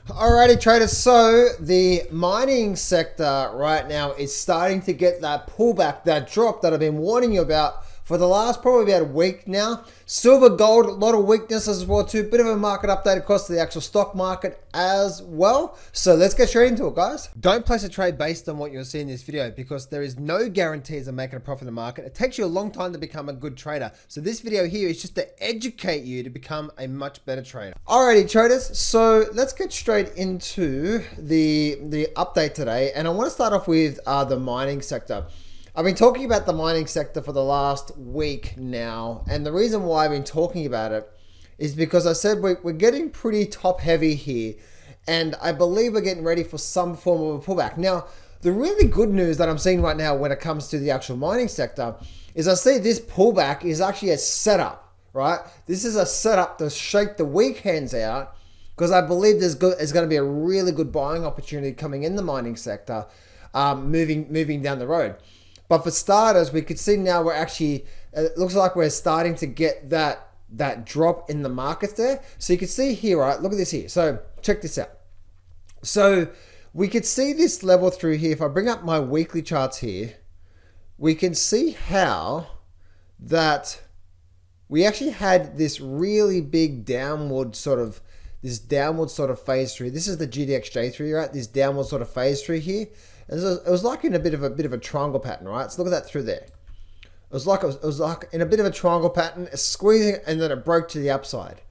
Alrighty traders, so the mining sector right now is starting to get that pullback, that drop that I've been warning you about for the last probably about a week now. Silver, gold, a lot of weakness as well too. Bit of a market update across the actual stock market as well. So let's get straight into it, guys. Don't place a trade based on what you're seeing in this video because there is no guarantees of making a profit in the market. It takes you a long time to become a good trader. So this video here is just to educate you to become a much better trader. Alrighty traders, so let's get straight into the update today. And I want to start off with the mining sector. I've been talking about the mining sector for the last week now, and the reason why I've been talking about it is because I said we're getting pretty top heavy here, and I believe we're getting ready for some form of a pullback. Now, the really good news that I'm seeing right now when it comes to the actual mining sector is I see this pullback is actually a setup, right? This is a setup to shake the weak hands out because I believe there's going to be a really good buying opportunity coming in the mining sector moving down the road. But for starters, we could see now we're actually, it looks like we're starting to get that drop in the markets there. So you can see here, right? Look at this here. So check this out. So we could see this level through here. If I bring up my weekly charts here, we can see how that we actually had this really big downward sort of phase through. This is the GDXJ through, right? This downward sort of phase through here. And it was like in a bit of a triangle pattern, right? So look at that through there. It was like in a bit of a triangle pattern, squeezing, and then it broke to the upside.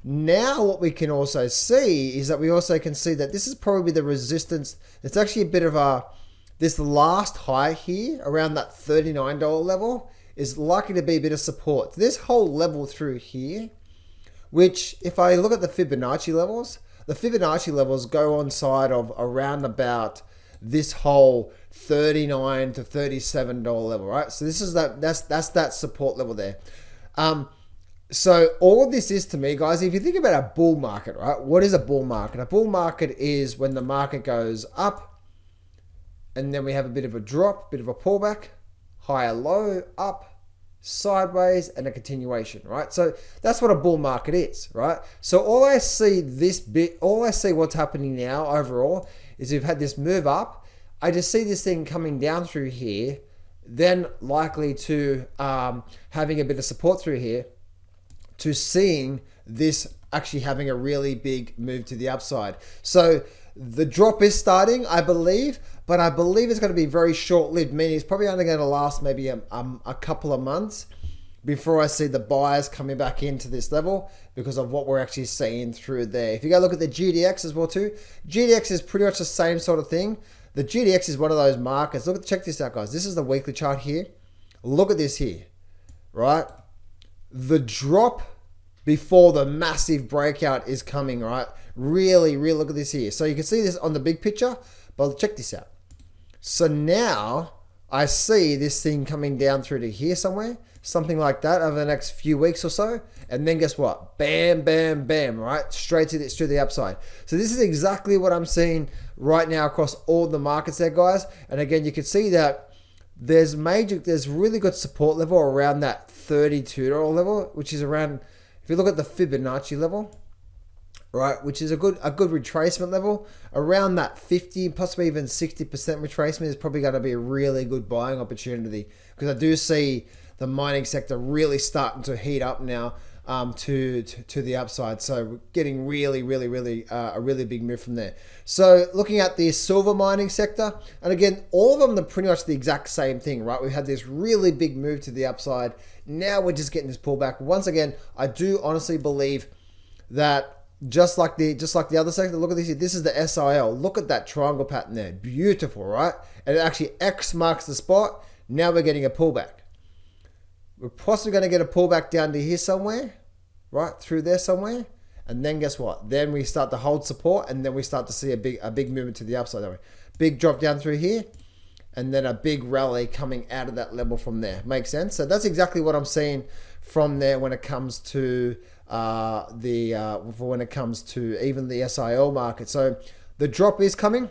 Now what we can also see is that we also can see that this is probably the resistance. It's actually a bit of this last high here around that $39 level is likely to be a bit of support. This whole level through here, which if I look at the Fibonacci levels go on side of around about this whole $39 to $37 level, right? So this is that's that support level there. So all this is to me, guys, if you think about a bull market, right? What is a bull market? A bull market is when the market goes up and then we have a bit of a drop, bit of a pullback, higher low, up, sideways, and a continuation, right? So that's what a bull market is, right? So all I see what's happening now overall is we've had this move up. I just see this thing coming down through here, then likely to having a bit of support through here, to seeing this actually having a really big move to the upside. So the drop is starting, I believe, but I believe it's going to be very short-lived, meaning it's probably only going to last maybe a couple of months before I see the buyers coming back into this level because of what we're actually seeing through there. If you go look at the GDX as well too, GDX is pretty much the same sort of thing. The GDX is one of those markets. Check this out, guys. This is the weekly chart here. Look at this here, right? The drop before the massive breakout is coming, right? Really look at this here. So you can see this on the big picture, but check this out. So now I see this thing coming down through to here somewhere, something like that over the next few weeks or so. And then guess what? Bam, bam, bam, right? Straight to the upside. So this is exactly what I'm seeing right now across all the markets there, guys. And again, you can see that there's really good support level around that $32 level, which is around, if you look at the Fibonacci level, right, which is a good retracement level, around that 50, possibly even 60% retracement is probably going to be a really good buying opportunity because I do see the mining sector really starting to heat up now to the upside. So we're getting really a really big move from there. So looking at the silver mining sector, and again, all of them are pretty much the exact same thing, right? We've had this really big move to the upside. Now we're just getting this pullback. Once again, I do honestly believe that just like the other sector, look at this here. This is the SIL. Look at that triangle pattern there. Beautiful, right? And it actually X marks the spot. Now we're getting a pullback. We're possibly going to get a pullback down to here somewhere, right? Through there somewhere. And then guess what? Then we start to hold support and then we start to see a big movement to the upside. That way. Big drop down through here and then a big rally coming out of that level from there. Makes sense? So that's exactly what I'm seeing from there when it comes to when it comes to even the SIL market. So the drop is coming.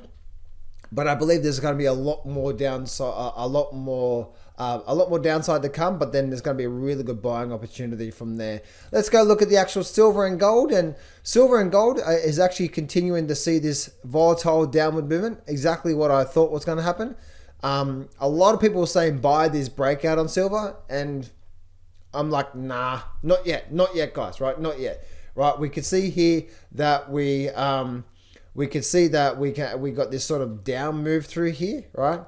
but I believe there's going to be a lot more downside, a lot more downside to come. But then there's going to be a really good buying opportunity from there. Let's go look at the actual silver and gold. And silver and gold is actually continuing to see this volatile downward movement. Exactly what I thought was going to happen. A lot of people were saying buy this breakout on silver, and I'm like, nah, not yet, guys, right? Not yet, right? We could see here that we could see that we got this sort of down move through here, right?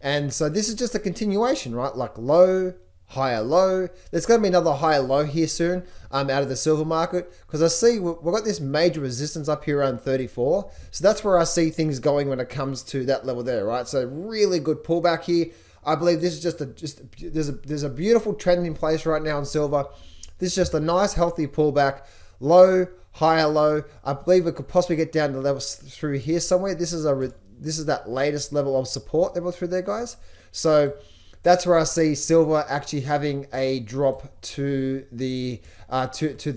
And so this is just a continuation, right? Like low, higher low. There's going to be another higher low here soon out of the silver market, because I see we've got this major resistance up here around 34. So that's where I see things going when it comes to that level there, right? So really good pullback here. I believe this is there's a beautiful trend in place right now in silver. This is just a nice healthy pullback, low, higher low. I believe it could possibly get down to levels through here somewhere. This is that latest level of support level through there, guys. So that's where I see silver actually having a drop to the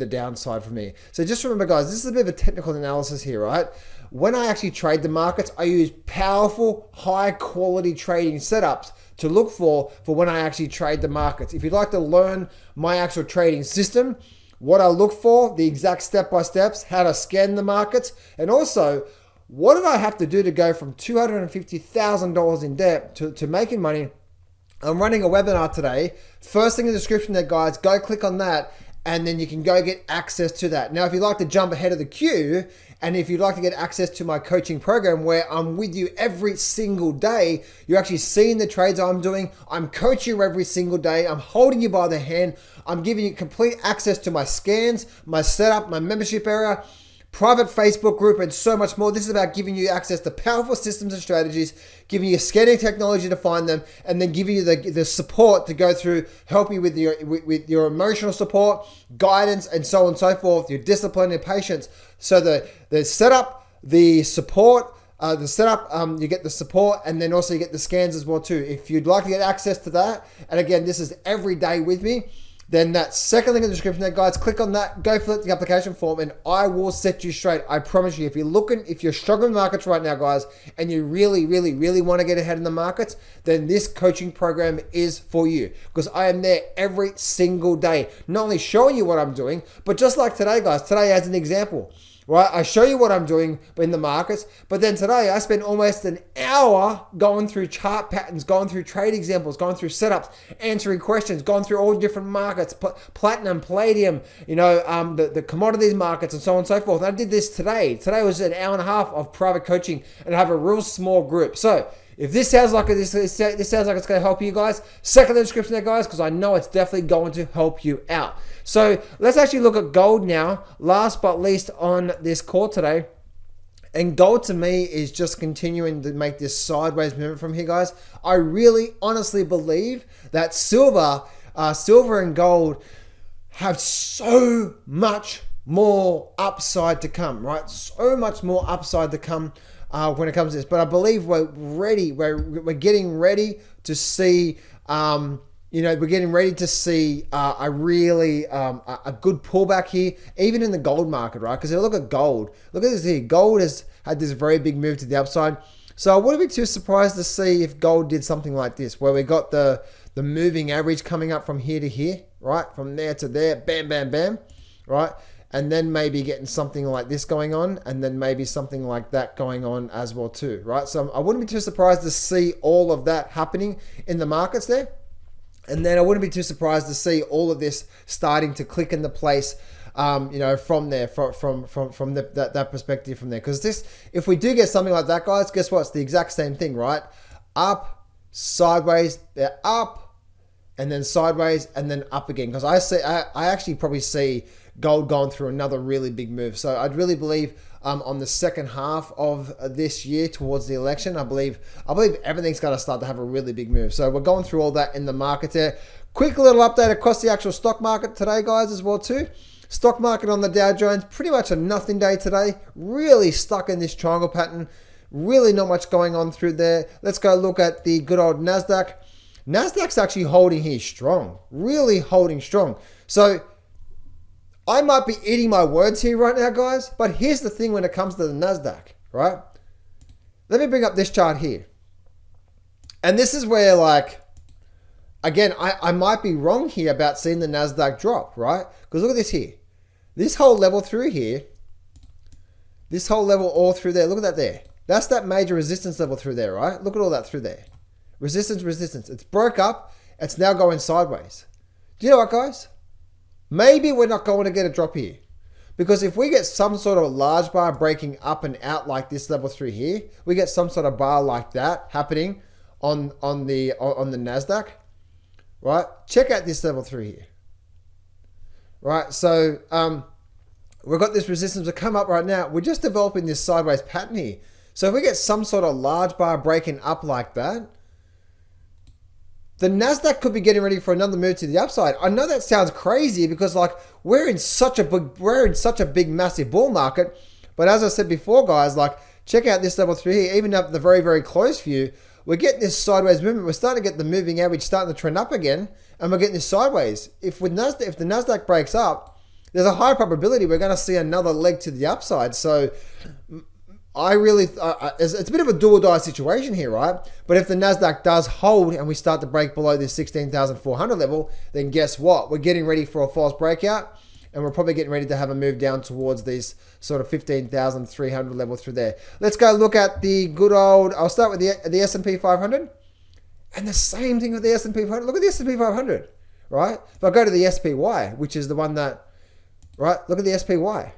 downside for me. So just remember, guys, this is a bit of a technical analysis here, right? When I actually trade the markets, I use powerful, high quality trading setups to look for when I actually trade the markets. If you'd like to learn my actual trading system, what I look for, the exact step-by-steps, how to scan the markets, and also what did I have to do to go from $250,000 in debt to making money. I'm running a webinar today. First thing in the description there, guys, go click on that, and then you can go get access to that. Now, if you'd like to jump ahead of the queue, and if you'd like to get access to my coaching program where I'm with you every single day, you're actually seeing the trades I'm doing. I'm coaching you every single day. I'm holding you by the hand. I'm giving you complete access to my scans, my setup, my membership area, private Facebook group, and so much more. This is about giving you access to powerful systems and strategies, giving you scanning technology to find them, and then giving you the support to go through, help you with your emotional support, guidance, and so on and so forth, your discipline and patience. So the setup, the support, you get the support, and then also you get the scans as well too. If you'd like to get access to that, and again, this is every day with me, then that second link in the description there, guys, click on that, go fill out the application form, and I will set you straight. I promise you, if you're struggling in markets right now, guys, and you really, really, really want to get ahead in the markets, then this coaching program is for you, because I am there every single day, not only showing you what I'm doing, but just like today, guys, today as an example, right? I show you what I'm doing in the markets, but then today I spent almost an hour going through chart patterns, going through trade examples, going through setups, answering questions, going through all different markets, platinum, palladium, the commodities markets, and so on and so forth. And I did this today. Today was an hour and a half of private coaching, and I have a real small group. So if this sounds like this sounds like it's going to help you guys, second in the description there, guys, because I know it's definitely going to help you out. So let's actually look at gold now, last but least on this call today. And gold to me is just continuing to make this sideways movement from here, guys. I really honestly believe that silver and gold have so much more upside to come, right? So much more upside to come when it comes to this. But I believe we're ready. We're getting ready to see. We're getting ready to see a good pullback here, even in the gold market, right? Because look at gold. Look at this here. Gold has had this very big move to the upside. So I wouldn't be too surprised to see if gold did something like this, where we got the moving average coming up from here to here, right? From there to there, bam, bam, bam, right? And then maybe getting something like this going on, and then maybe something like that going on as well too, right? So I wouldn't be too surprised to see all of that happening in the markets there. And then I wouldn't be too surprised to see all of this starting to click into place, from there, from that perspective from there. Because if we do get something like that, guys, guess what? It's the exact same thing, right? Up, sideways, they're up, and then sideways, and then up again. Because I actually probably see gold going through another really big move. So I'd really believe on the second half of this year towards the election, I believe everything's going to start to have a really big move. So we're going through all that in the market there. Quick little update across the actual stock market today, guys, as well too. Stock market on the Dow Jones, pretty much a nothing day today. Really stuck in this triangle pattern. Really not much going on through there. Let's go look at the good old Nasdaq. Nasdaq's actually holding here strong. Really holding strong. So I might be eating my words here right now, guys, but here's the thing when it comes to the Nasdaq, right? let me bring up this chart here. And this is where, like, again, I might be wrong here about seeing the Nasdaq drop, right? Because look at this here. This whole level through here, this whole level all through there, look at that there. That's that major resistance level through there, right? Look at all that through there. Resistance, resistance. It's broke up. It's now going sideways. Do you know what, guys? Maybe we're not going to get a drop here. Because if we get some sort of large bar breaking up and out like this level through here, we get some sort of bar like that happening on the Nasdaq, right? Check out this level through here, right? So we've got this resistance to come up right now. We're just developing this sideways pattern here. So if we get some sort of large bar breaking up like that, the Nasdaq could be getting ready for another move to the upside. I know that sounds crazy because, like, we're in such a big massive bull market. But as I said before, guys, like, check out this level through here. Even up the very, very close view, we're getting this sideways movement. We're starting to get the moving average starting to trend up again, and we're getting this sideways. If the Nasdaq breaks up, there's a high probability we're going to see another leg to the upside. So I really, it's a bit of a do or die situation here, right? But if the Nasdaq does hold and we start to break below this 16,400 level, then guess what? We're getting ready for a false breakout, and we're probably getting ready to have a move down towards these sort of 15,300 level through there. Let's go look at the good old, I'll start with the S&P 500. And the same thing with the S&P 500. Look at the S&P 500, right? If I go to the SPY, which is the one that, right? Look at the SPY.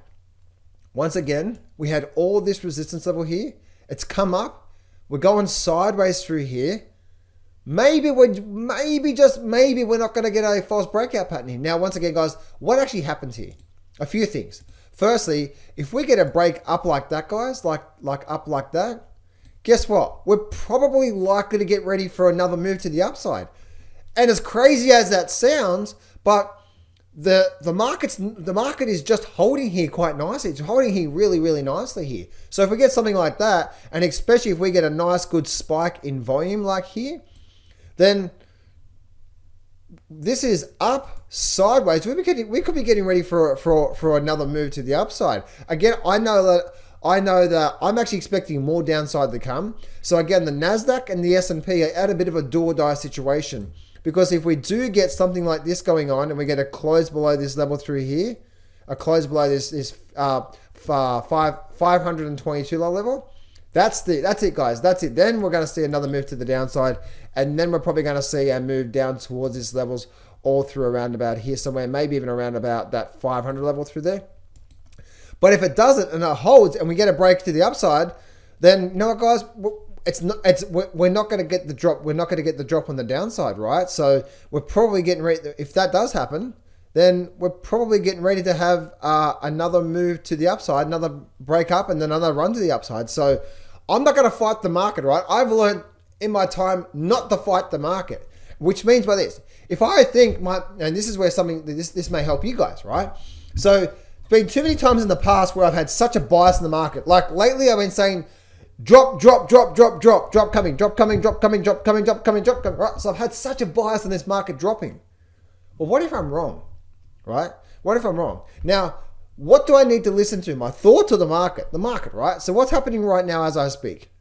Once again, we had all this resistance level here. It's come up. We're going sideways through here. Maybe just maybe we're not going to get a false breakout pattern here. Now, once again, guys, what actually happens here? A few things. Firstly, if we get a break up like that, guys, like up like that, guess what? We're probably likely to get ready for another move to the upside. And as crazy as that sounds, but the market is just holding here quite nicely. It's holding here really, really nicely here. So if we get something like that, and especially if we get a nice good spike in volume like here, then this is up sideways. We could be getting ready for another move to the upside. Again, I know that I'm actually expecting more downside to come. So again, the Nasdaq and the S&P are at a bit of a do or die situation. Because if we do get something like this going on and we get a close below this level through here, a close below this 522 level, that's it, guys. That's it. Then we're going to see another move to the downside, and then we're probably going to see a move down towards these levels all through around about here somewhere, maybe even around about that 500 level through there. But if it doesn't and it holds and we get a break to the upside, then you know what, guys? We're not going to get the drop. We're not going to get the drop on the downside, right? So we're probably getting ready. If that does happen, then we're probably getting ready to have another move to the upside, another break up, and then another run to the upside. So I'm not going to fight the market, right? I've learned in my time not to fight the market, which means by this, if I think and this is where this may help you guys, right? So it's been too many times in the past where I've had such a bias in the market. Like lately, I've been saying, drop coming, right? So I've had such a bias in this market dropping. Well, what if I'm wrong, right? What if I'm wrong? Now, what do I need to listen to? My thoughts or the market? The market, right? So what's happening right now as I speak?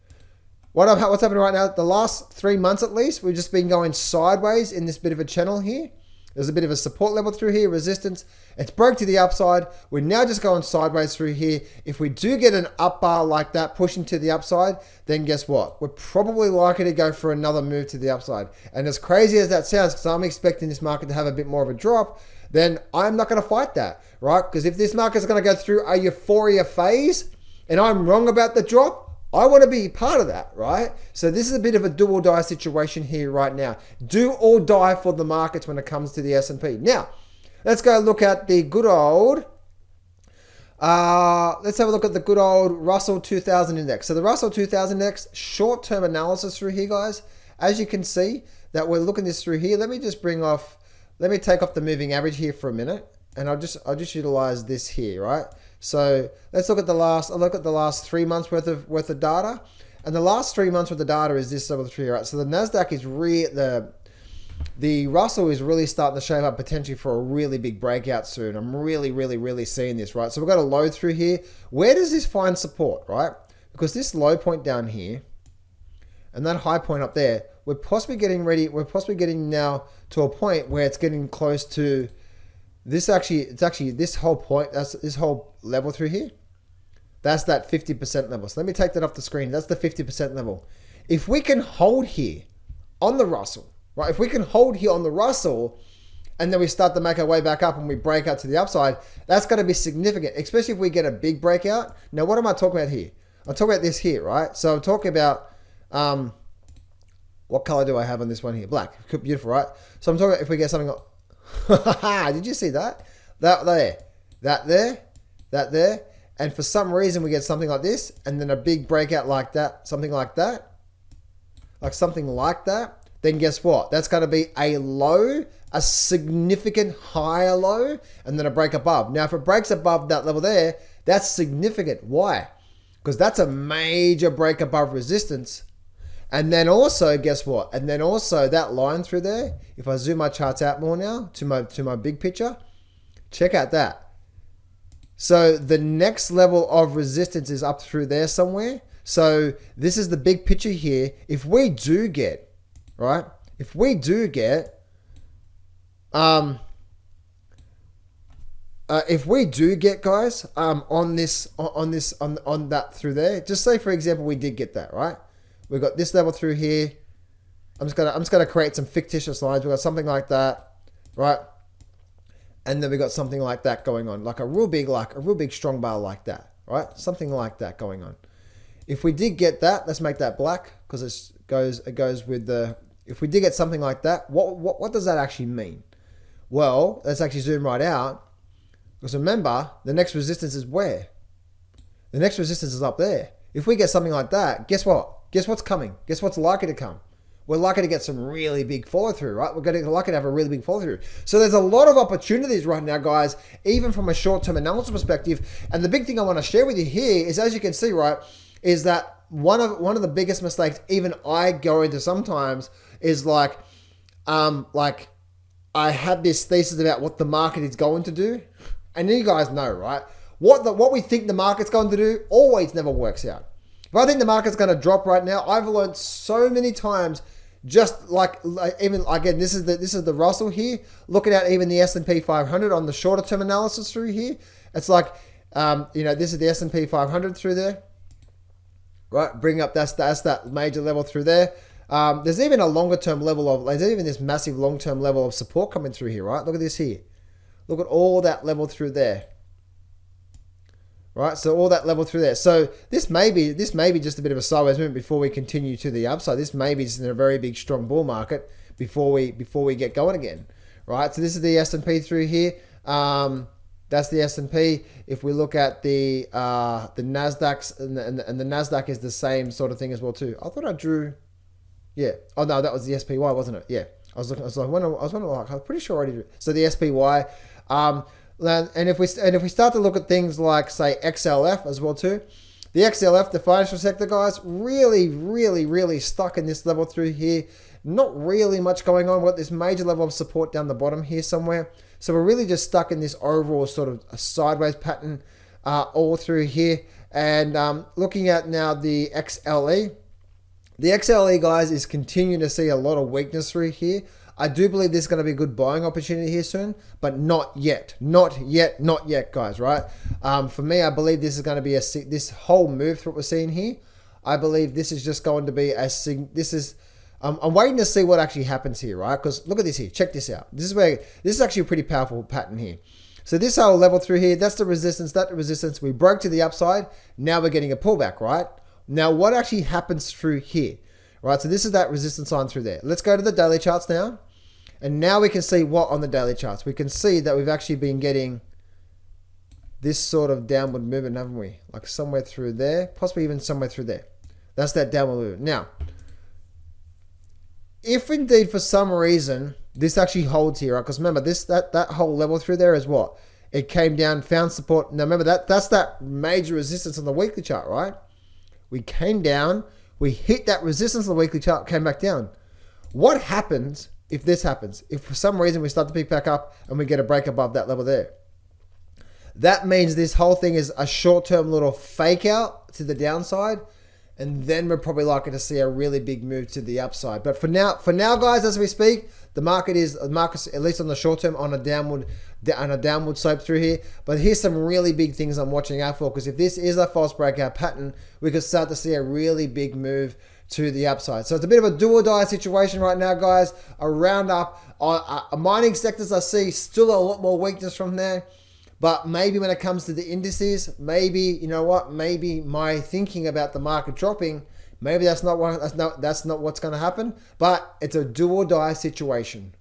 What's happening right now? The last 3 months at least, we've just been going sideways in this bit of a channel here. There's a bit of a support level through here, resistance. It's broke to the upside. We're now just going sideways through here. If we do get an up bar like that pushing to the upside, then guess what? We're probably likely to go for another move to the upside. And as crazy as that sounds, because I'm expecting this market to have a bit more of a drop, then I'm not going to fight that, right? Because if this market is going to go through a euphoria phase and I'm wrong about the drop, I want to be part of that, right? So this is a bit of a do or die situation here right now. Do or die for the markets when it comes to the S&P. Now, let's go look at the good old, let's have a look at the good old Russell 2000 index. So the Russell 2000 index, short-term analysis through here, guys. As you can see that we're looking this through here. Let me take off the moving average here for a minute. And I'll just utilize this here, right? So let's look at the last 3 months worth of data. And the last 3 months worth of data is this level through here, right? So the Nasdaq is the Russell is really starting to shape up potentially for a really big breakout soon. I'm really seeing this, right? So we've got a low through here. Where does this find support, right? because this low point down here and that high point up there, we're possibly getting now to a point where it's getting close to this. It's actually this whole point, that's this whole level through here. That's that 50% level. So let me take that off the screen. That's the 50% level. If we can hold here on the Russell, right? If we can hold here on the Russell and then we start to make our way back up and we break out to the upside, that's going to be significant, especially if we get a big breakout. Now, what am I talking about here? I'm talking about this here, right? So I'm talking about, what color do I have on this one here? Black. Beautiful, right? So I'm talking about if we get something, did you see that? That there. And for some reason we get something like this and then a big breakout like that, something like that, then guess what? That's going to be a low, a significant higher low, and then a break above. Now, if it breaks above that level there, that's significant. Why? Because that's a major break above resistance. And then also, guess what? And then also that line through there, if I zoom my charts out more now to my big picture, check out that. So the next level of resistance is up through there somewhere. So this is the big picture here. If we do get, right? If we do get, guys, on that through there, just say for example we did get that, right? We've got this level through here. I'm just gonna create some fictitious lines. We've got something like that, right? And then we got something like that going on, like a real big strong bar like that, right? Something like that going on. If we did get that, let's make that black because it goes with the. If we did get something like that, what does that actually mean? Well, let's actually zoom right out because remember the next resistance is where? The next resistance is up there. If we get something like that, guess what? Guess what's coming? Guess what's likely to come? We're likely to get some really big follow through, right? We're likely to have a really big follow through. So there's a lot of opportunities right now, guys, even from a short-term analysis perspective. And the big thing I want to share with you here is, as you can see, right, is that one of the biggest mistakes even I go into sometimes is like I have this thesis about what the market is going to do. And you guys know, right? What we think the market's going to do always never works out. If I think the market's going to drop right now, I've learned so many times, just like even again, this is the Russell here. Looking at even the S&P 500 on the shorter term analysis through here, it's like this is the S&P 500 through there, right? Bring up that's that major level through there. There's even a longer term level of there's even this massive long term level of support coming through here, right? Look at this here. Look at all that level through there. Right, so all that level through there. So this may be just a bit of a sideways movement before we continue to the upside. This may be just in a very big strong bull market before we get going again. Right, so this is the S&P through here. That's the S&P. If we look at the Nasdaqs and the Nasdaq is the same sort of thing as well too. I thought I drew, yeah. Oh no, that was the SPY, wasn't it? Yeah, I was pretty sure I already drew. So the SPY. And if we start to look at things like, say, XLF as well too, the XLF, the financial sector, guys, really stuck in this level through here. Not really much going on. We've got this major level of support down the bottom here somewhere. So we're really just stuck in this overall sort of a sideways pattern all through here. And looking at now the XLE. The XLE, guys, is continuing to see a lot of weakness through here. I do believe this is going to be a good buying opportunity here soon, but not yet, guys, right? For me, I believe this is going to be this whole move through what we're seeing here. I believe this is just going to be I'm waiting to see what actually happens here, right? Because look at this here. Check this out. This is actually a pretty powerful pattern here. So this whole level through here, that's the resistance, we broke to the upside. Now we're getting a pullback, right? Now what actually happens through here, right? So this is that resistance line through there. Let's go to the daily charts now. And now we can see what on the daily charts. We can see that we've actually been getting this sort of downward movement, haven't we? Like somewhere through there, possibly even somewhere through there. That's that downward movement. Now, if indeed for some reason this actually holds here, right? Because remember that whole level through there is what? It came down, found support. Now remember that's that major resistance on the weekly chart, right? We came down, we hit that resistance on the weekly chart, came back down. What happens if this happens? If for some reason we start to pick back up and we get a break above that level there, that means this whole thing is a short-term little fake out to the downside. And then we're probably likely to see a really big move to the upside. But for now, guys, as we speak, the market's at least on the short term on a downward slope through here. But here's some really big things I'm watching out for, because if this is a false breakout pattern, we could start to see a really big move to the upside. So it's a bit of a do or die situation right now, guys. A roundup. Mining sectors, I see still a lot more weakness from there. But maybe when it comes to the indices, maybe, you know what, maybe my thinking about the market dropping, maybe that's not what's going to happen. But it's a do or die situation.